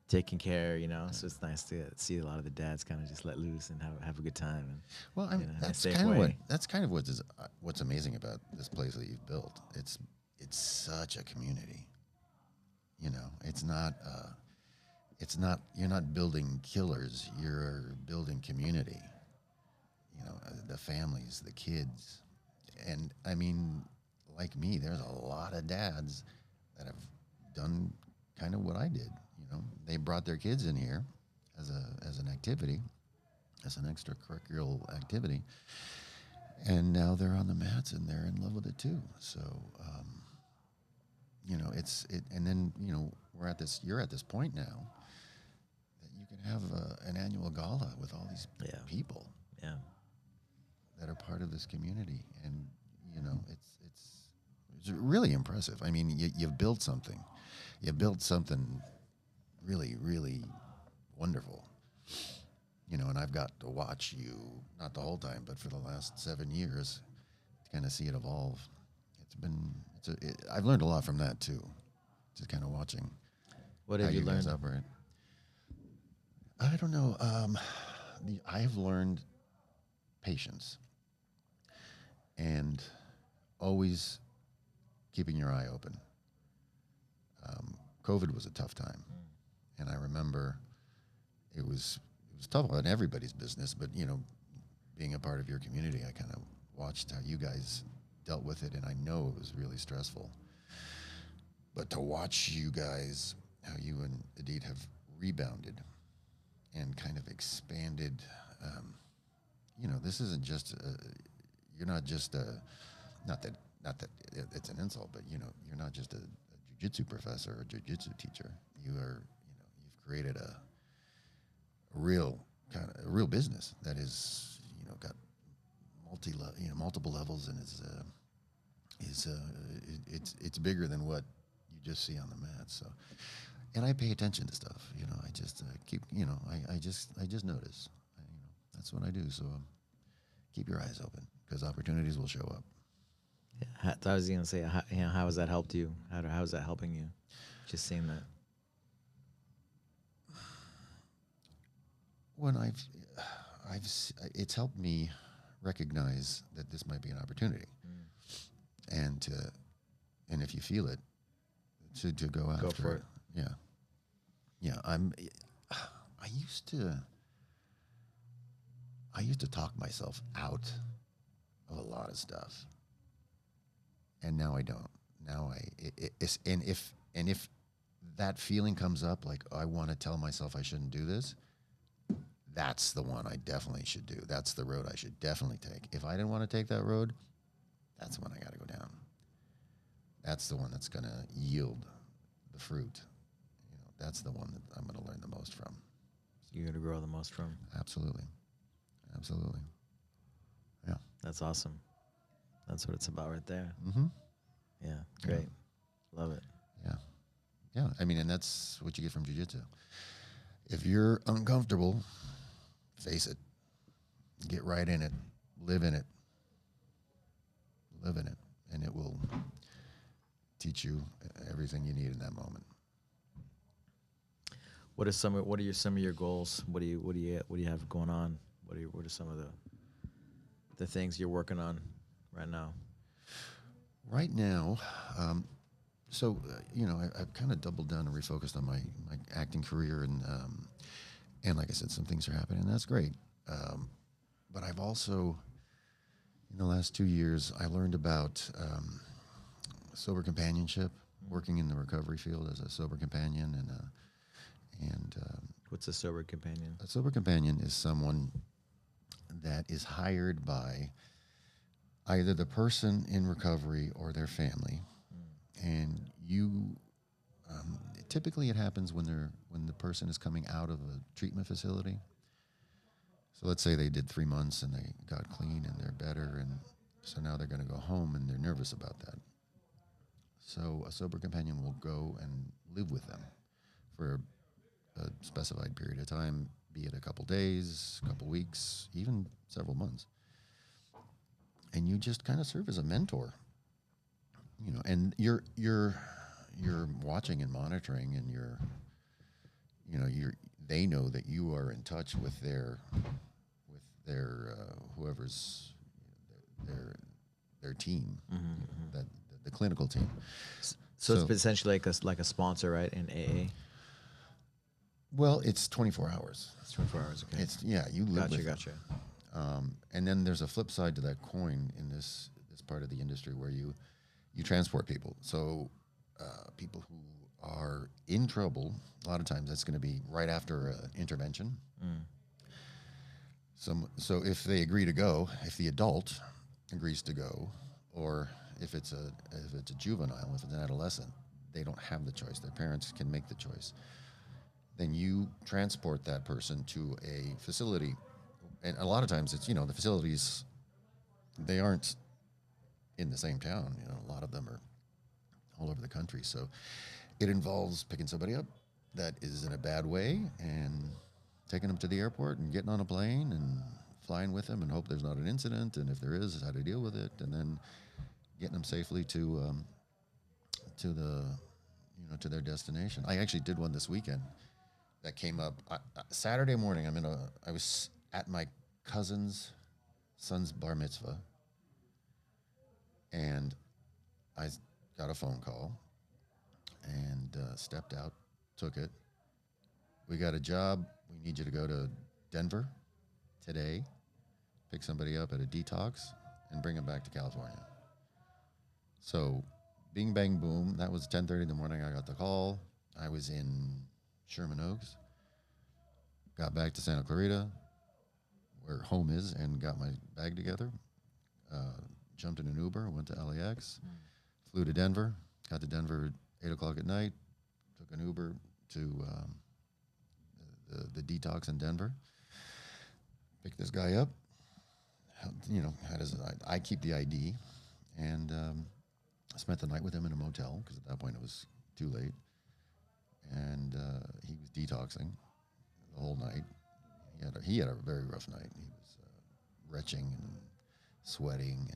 taking care, So it's nice to see a lot of the dads kind of just let loose and have a good time. And, well, that's kind of what's amazing about this place that you've built. It's such a community. It's not you're not building killers, you're building community. You know, the families, the kids. And I mean, like me, there's a lot of dads that have done kind of what I did. You know, they brought their kids in here as an activity, as an extracurricular activity, and now they're on the mats and they're in love with it too. So, you know, and then you know you're at this point now that you can have an annual gala with all these people. Yeah. That are part of this community, and you know it's really impressive. I mean, you've built something. You built something really, really wonderful. You know, and I've got to watch you, not the whole time, but for the last 7 years, to kind of see it evolve. I've learned a lot from that too, just kind of watching. What have you learned? Guys operate. I don't know. I've learned patience and always keeping your eye open. COVID was a tough time, and I remember it was tough on everybody's business. But you know, being a part of your community, I kind of watched how you guys dealt with it, and I know it was really stressful. But to watch you guys, how you and Edith have rebounded and kind of expanded. You know, this isn't just you're not just not that it's an insult, but you know, you're not just a jiu-jitsu professor or a jiu-jitsu teacher. You are, you know, you've created a real business that is, you know, got multiple levels, and it's bigger than what you just see on the mat. So, and I pay attention to stuff. You know, I just keep, you know, I just notice. You know, that's what I do. So keep your eyes open because opportunities will show up. Yeah, I was going to say, how has that helped you? How is that helping you? Just seeing that. When it's helped me recognize that this might be an opportunity, and if you feel it, to go after Go for it. Yeah. I used to talk myself out of a lot of stuff, and now I don't. Now if that feeling comes up, like I want to tell myself I shouldn't do this, that's the one I definitely should do. That's the road I should definitely take. If I didn't want to take that road, that's when I got to go down. That's the one that's going to yield the fruit. You know, that's the one that I'm going to learn the most from. You're going to grow the most from. Absolutely. Yeah. That's awesome. That's what it's about right there. Mm-hmm. Yeah, great. Yeah. Love it. Yeah. I mean, and that's what you get from jiu-jitsu. If you're uncomfortable, face it. Get right in it. Live in it. And it will teach you everything you need in that moment. What are some of your goals? What do you have going on? What are some of the things you're working on right now? Right now, you know, I've kind of doubled down and refocused on my acting career, and like I said, some things are happening, and that's great. But I've also, in the last 2 years, I learned about sober companionship, working in the recovery field as a sober companion, and what's a sober companion? A sober companion is someone that is hired by either the person in recovery or their family, and you. Typically, it happens when the person is coming out of a treatment facility. So let's say they did 3 months and they got clean and they're better, and so now they're going to go home and they're nervous about that. So a sober companion will go and live with them for a specified period of time, be it a couple days, a couple weeks, even several months. And you just kind of serve as a mentor, you know, and you're watching and monitoring, and they know that you are in touch with their whoever's their team, that the clinical team. So it's essentially like a sponsor, right, in AA. Well, it's 24 hours. It's 24 hours. Okay. It's you live with them. Gotcha. And then there's a flip side to that coin in this part of the industry where you transport people. So people who are in trouble, a lot of times that's going to be right after an intervention. So if they agree to go, if the adult agrees to go, or if it's a juvenile, if it's an adolescent, they don't have the choice. Their parents can make the choice. Then you transport that person to a facility, and a lot of times it's the facilities, they aren't in the same town. A lot of them are all over the country. So it involves picking somebody up that is in a bad way and taking them to the airport and getting on a plane and flying with them and hope there's not an incident, and if there is, how to deal with it, and then getting them safely to their destination. I actually did one this weekend that came up Saturday morning. I was at my cousin's son's bar mitzvah, and I got a phone call and stepped out, took it. We got a job. We need you to go to Denver today, pick somebody up at a detox, and bring them back to California. So, bing, bang, boom. That was 10:30 in the morning. I got the call. I was in Sherman Oaks. Got back to Santa Clarita, where home is, and got my bag together. Jumped in an Uber, went to LAX, flew to Denver. Got to Denver at 8 o'clock at night. Took an Uber to the detox in Denver. Picked this guy up. I keep the ID, and I spent the night with him in a motel because at that point it was too late. And he was detoxing the whole night. He had a very rough night. He was retching and sweating,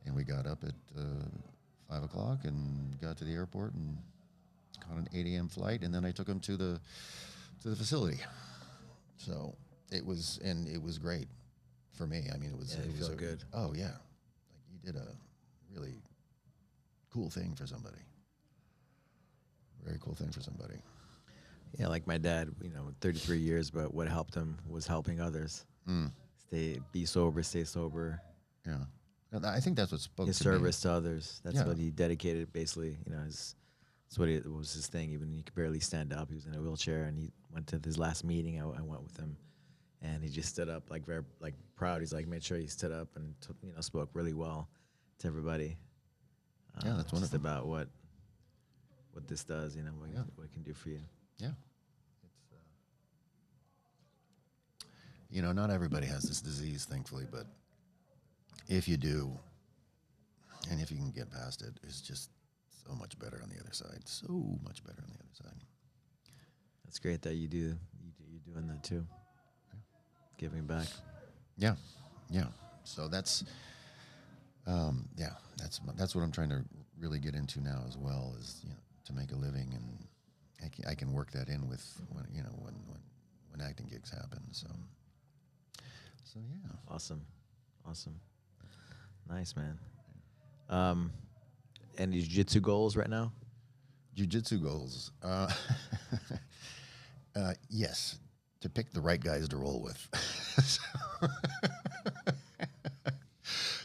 and we got up at 5 o'clock and got to the airport and caught an 8 a.m. flight, and then I took him to the facility. So it was great for me. It was good. Oh yeah, like you did a really cool thing for somebody. Very cool thing for somebody. Yeah, like my dad, 33 years, but what helped him was helping others. Be sober, stay sober. Yeah. And I think that's what spoke his to service me. to others. That's what he dedicated, basically. That's what it was his thing. Even he could barely stand up. He was in a wheelchair, and he went to his last meeting. I went with him, and he just stood up, like very proud. He's like made sure he stood up and spoke really well to everybody. That's wonderful. Just about what this does, what it can do for you. Yeah. It's not everybody has this disease, thankfully, but if you do, and if you can get past it, it's just so much better on the other side. So much better on the other side. That's great that you're doing that too. Giving back. Yeah. So that's what I'm trying to really get into now as well, is to make a living, and I can work that in with when acting gigs happen. So yeah. Awesome. Nice, man. Any jiu-jitsu goals right now? Jiu-jitsu goals. Yes, to pick the right guys to roll with.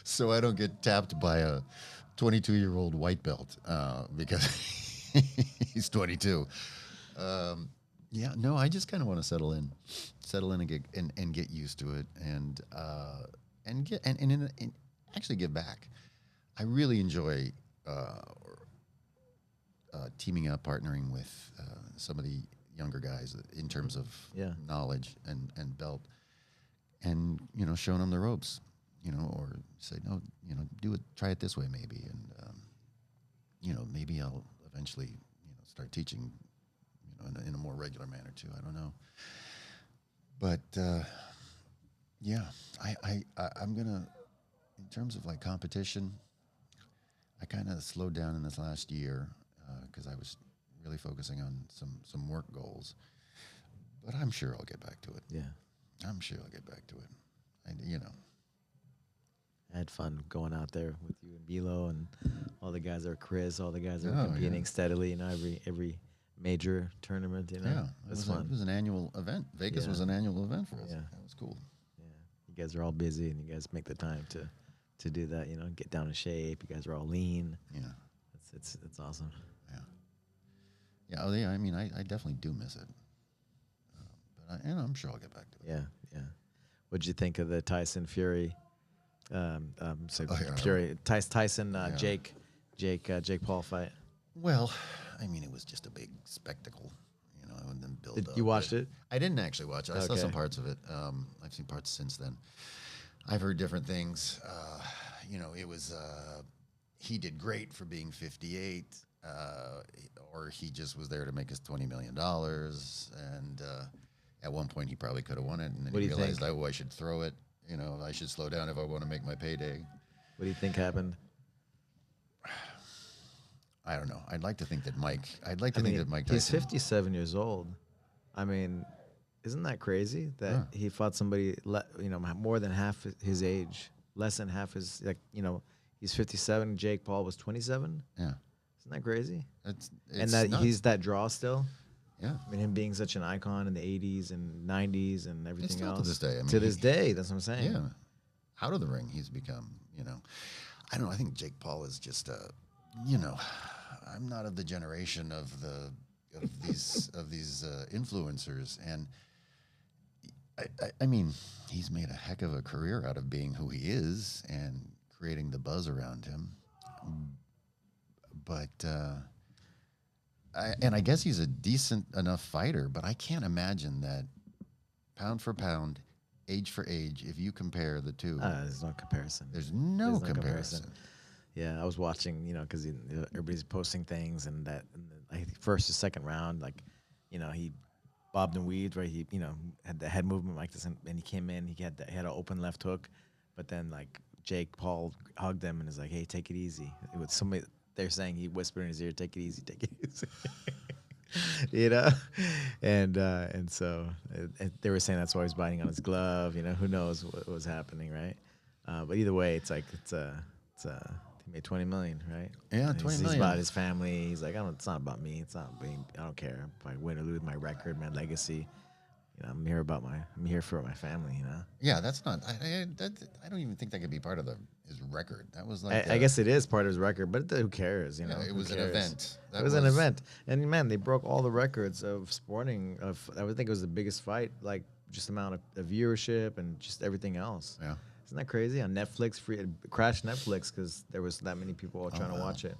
So I don't get tapped by a 22-year-old white belt because he's 22. I just kind of want to settle in and get used to it, and actually give back. I really enjoy teaming up, partnering with some of the younger guys in terms of knowledge and belt, and showing them the ropes, or say no, do it, try it this way maybe, and maybe I'll eventually start teaching in a more regular manner too. I don't know, but I'm gonna, in terms of like competition, I kind of slowed down in this last year because I was really focusing on some work goals. But I'm sure I'll get back to it. Yeah, I'm sure I'll get back to it. I had fun going out there with you and Bilo and all the guys that are Chris, all the guys that are competing steadily. Every major tournament. You know, Yeah, that's fun. It was an annual event. Vegas Yeah. was an annual event for us. Yeah. That was cool. Yeah, you guys are all busy, and you guys make the time to do that. You know, get down in shape. You guys are all lean. Yeah. It's awesome. Yeah. Yeah. Oh, yeah. I mean, I definitely do miss it. But I'm sure I'll get back to it. Yeah, yeah. What'd you think of the Tyson Fury? Fury Tyson Yeah. Jake Paul fight. Well, I mean, it was just a big spectacle, and then build up. You watched it? I didn't actually watch it. I saw Okay. some parts of it. I've seen parts since then. I've heard different things. It was he did great for being 58, or he just was there to make us $20 million. And at one point, he probably could have won it, and then What he do you realized, think? oh, I should throw it. I should slow down if I want to make my payday. What do you think happened? I don't know. I'd like to think that Mike. Tyson. He's 57 years old. I mean, isn't that crazy that he fought somebody more than half his age, less than half his he's 57. Jake Paul was 27. Yeah. Isn't that crazy? It's And that nuts. he's that draw still. Yeah. I mean, him being such an icon in the 80s and 90s and everything still else. to this day. I mean, to this day, that's what I'm saying. Yeah. Out of the ring, he's become, I don't know. I think Jake Paul is just, I'm not of the generation of these influencers. And I mean, he's made a heck of a career out of being who he is and creating the buzz around him. But, I guess he's a decent enough fighter, but I can't imagine that pound for pound, age for age, if you compare the two. There's no comparison. There's no comparison. Yeah, I was watching, because everybody's posting things, and that I think first or second round, he bobbed and weaved, right? He, had the head movement like this, and he came in, he had an open left hook, but then Jake Paul hugged him and is like, "Hey, take it easy." It was somebody. They're saying he whispered in his ear, "Take it easy, take it easy." And so they were saying that's why he's biting on his glove. Who knows what was happening, right? But either way, it's he made $20 million, right? Yeah, And $20 He's million. about his family. He's like, it's not about me. It's not being. I don't care if I win or lose, my record, my legacy. I'm here for my family. Yeah, that's not. I don't even think that could be part of his record. That was like. I guess it is part of his record, but who cares? Yeah, it Who was an cares? event. It was an event, and man, they broke all the records of sporting. I would think it was the biggest fight, just amount of viewership and just everything else. Yeah. Isn't that crazy? On Netflix, it crashed Netflix because there was that many people trying to watch it.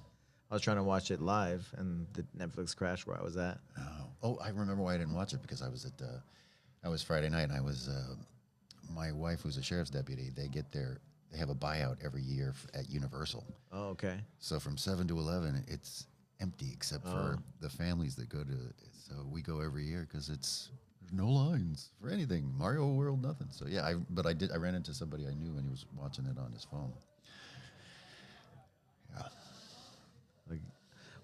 I was trying to watch it live, and the Netflix crashed where I was at. Oh, I remember why I didn't watch it, because I was at. I was Friday night, and I was. My wife, who's a sheriff's deputy, they have a buyout every year at Universal. Oh, okay. So from 7 to 11, it's empty except for the families that go to it. So we go every year because there's no lines for anything. Mario World, nothing. So yeah, I ran into somebody I knew, and he was watching it on his phone. Yeah.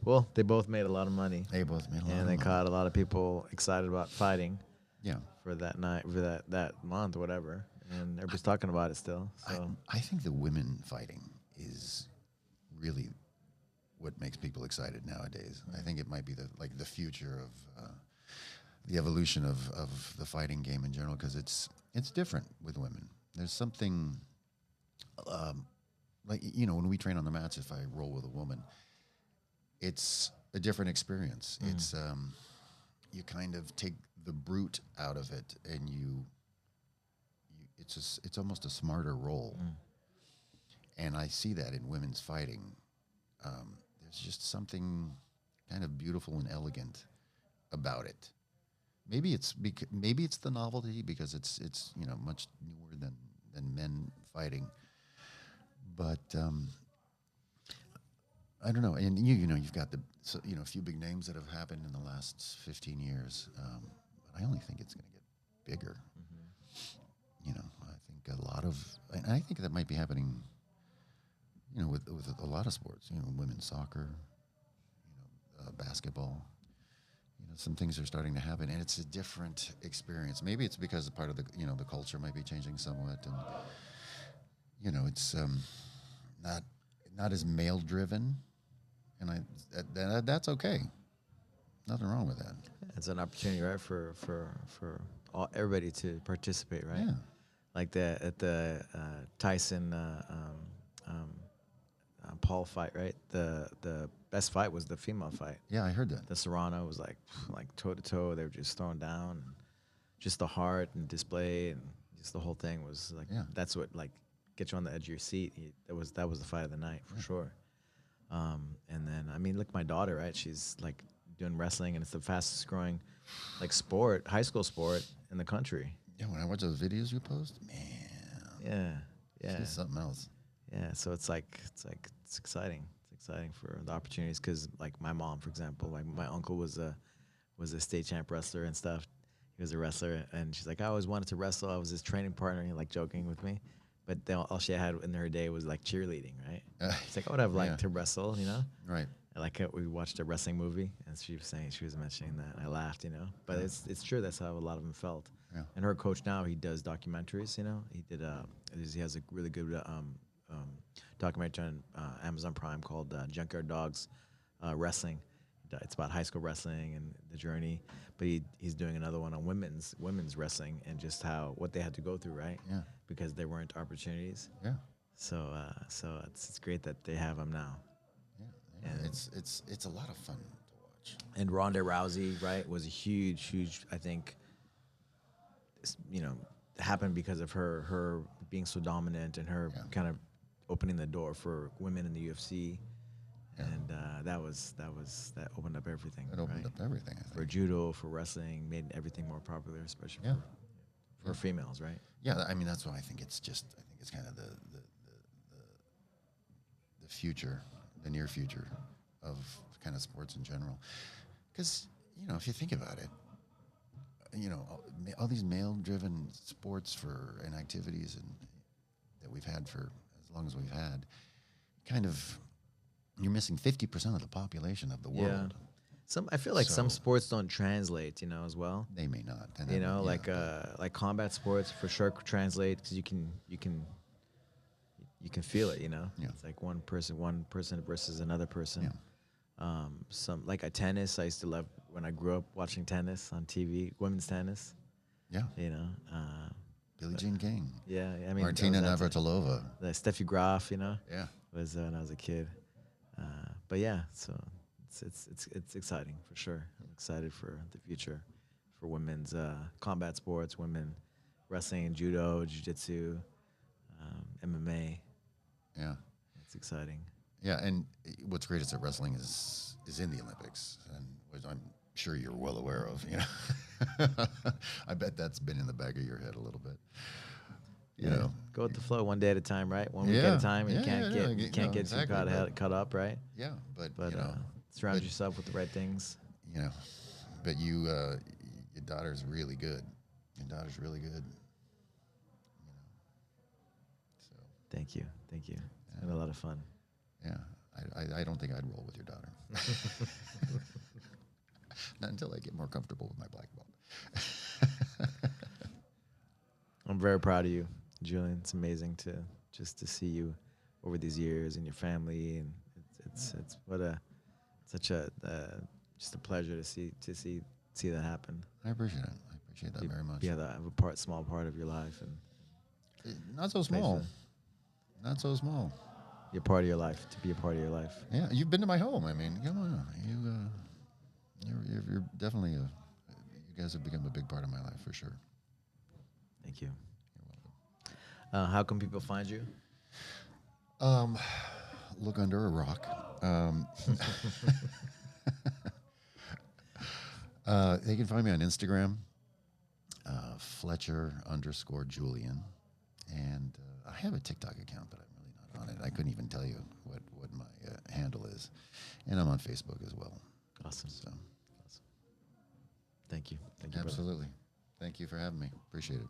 Well, they both made a lot of money. They both made a lot of and money. they caught a lot of people excited about fighting. Yeah. For that night, for that month, or whatever, and everybody's talking about it still. So I think the women fighting is really what makes people excited nowadays. I think it might be the future of the evolution of the fighting game in general, because it's different with women. There's something when we train on the mats, if I roll with a woman, it's a different experience. It's you kind of take the brute out of it, and it's almost a smarter role. And I see that in women's fighting. There's just something kind of beautiful and elegant about it. Maybe it's the novelty, because it's much newer than men fighting. But I don't know. And you've got a few big names that have happened in the last 15 years. But I only think it's going to get bigger. I think a lot of, and I think that might be happening, with a lot of sports. Women's soccer, basketball. Some things are starting to happen, and it's a different experience. Maybe it's because part of the the culture might be changing somewhat, and it's not as male driven, and that's okay. Nothing wrong with that. It's an opportunity, right, for everybody to participate, right? Yeah. Like at the Tyson Paul fight, right? The best fight was the female fight. Yeah, I heard that. The Serrano was like toe to toe. They were just throwing down, and just the heart and display, and just the whole thing was like, that's what like gets you on the edge of your seat. That was the fight of the night for sure. And then I mean, look, my daughter, right? She's like doing wrestling, and it's the fastest growing like high school sport in the country. Yeah, when I watch those videos you post, man. Yeah. It's something else. Yeah, so it's exciting. It's exciting for the opportunities because, like, my mom, for example, like my uncle was a state champ wrestler and stuff. He was a wrestler, and she's like, I always wanted to wrestle. I was his training partner, and he like joking with me. But then all she had in her day was like cheerleading, right? She's like, I would have liked to wrestle, you know? Right. And like we watched a wrestling movie, and she was mentioning that. I laughed, you know. But it's true. That's how a lot of them felt. Yeah. And her coach now, he does documentaries. You know, he has a really good documentary on Amazon Prime called Junkyard Dogs Wrestling. It's about high school wrestling and the journey. But he's doing another one on women's wrestling and just what they had to go through, right? Yeah. Because there weren't opportunities. Yeah. So it's great that they have them now. Yeah. And it's a lot of fun to watch. And Ronda Rousey, right, was a huge, I think, you know, happened because of her being so dominant and her kind of opening the door for women in the UFC. Yeah. And that opened up everything. It opened up everything, I think. For judo, for wrestling, made everything more popular, especially for females, right? Yeah, I mean, that's why I think it's kind of the future, the near future of kind of sports in general. Because, you know, if you think about it, you know, all these male-driven sports and activities that we've had for as long as we've had, kind of, you're missing 50% of the population of the world. Yeah. I feel like some sports don't translate, you know, as well. They may not. You know, like combat sports for sure translate because you can feel it, you know. Yeah. It's like one person versus another person. Yeah. Some like a tennis. I used to love when I grew up watching tennis on TV, women's tennis. Yeah. You know. Billie Jean King. Yeah, I mean Martina Navratilova. Steffi Graf, you know. Yeah. Was when I was a kid. But yeah, so it's exciting for sure. I'm excited for the future for women's combat sports, women wrestling, judo, jiu-jitsu, MMA. Yeah. It's exciting. Yeah, and what's great is that wrestling is in the Olympics, and which I'm sure you're well aware of. You know, I bet that's been in the back of your head a little bit. You know, go with the flow, one day at a time, right? One week at a time. You can't get exactly, too caught up, right? Yeah, but you know, surround yourself with the right things. You know, but your daughter's really good. Your daughter's really good. You know, so. Thank you. It's been a lot of fun. Yeah, I don't think I'd roll with your daughter. Not until I get more comfortable with my black belt. I'm very proud of you, Julian. It's amazing to see you over these years and your family, and it's such a just a pleasure to see that happen. I appreciate it. I appreciate that very much. Yeah, I have a small part of your life, and not so small. Not so small. You're part of your life. To be a part of your life. Yeah, you've been to my home. I mean, come on, you're definitely you guys have become a big part of my life for sure. Thank you. You're welcome. How can people find you? Look under a rock. They can find me on Instagram, Fletcher_Julian, and I have a TikTok account, but I'm really not on it. I couldn't even tell you what my handle is, and I'm on Facebook as well. Awesome. So, awesome. Thank you. Absolutely. Brother. Thank you for having me. Appreciate it.